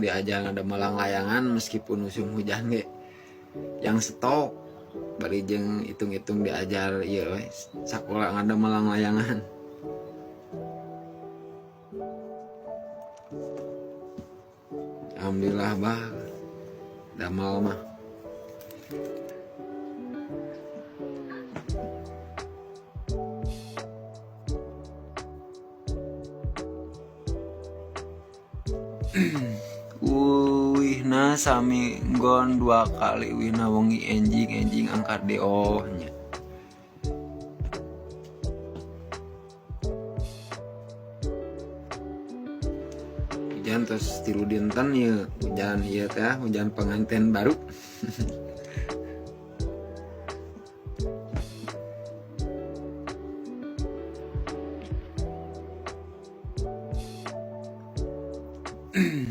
diajar ada malang layangan meskipun musim hujan ge yang stok bari jeung hitung-hitung diajar ieu we sakola ada malang layangan. Alhamdulillah bah damal mah. Wihna sami nggon 2 kali wihna wengi enjing angkat DO nya. Hujan terus tilu dinten ya hujan ieu teh hujan pengantin baru.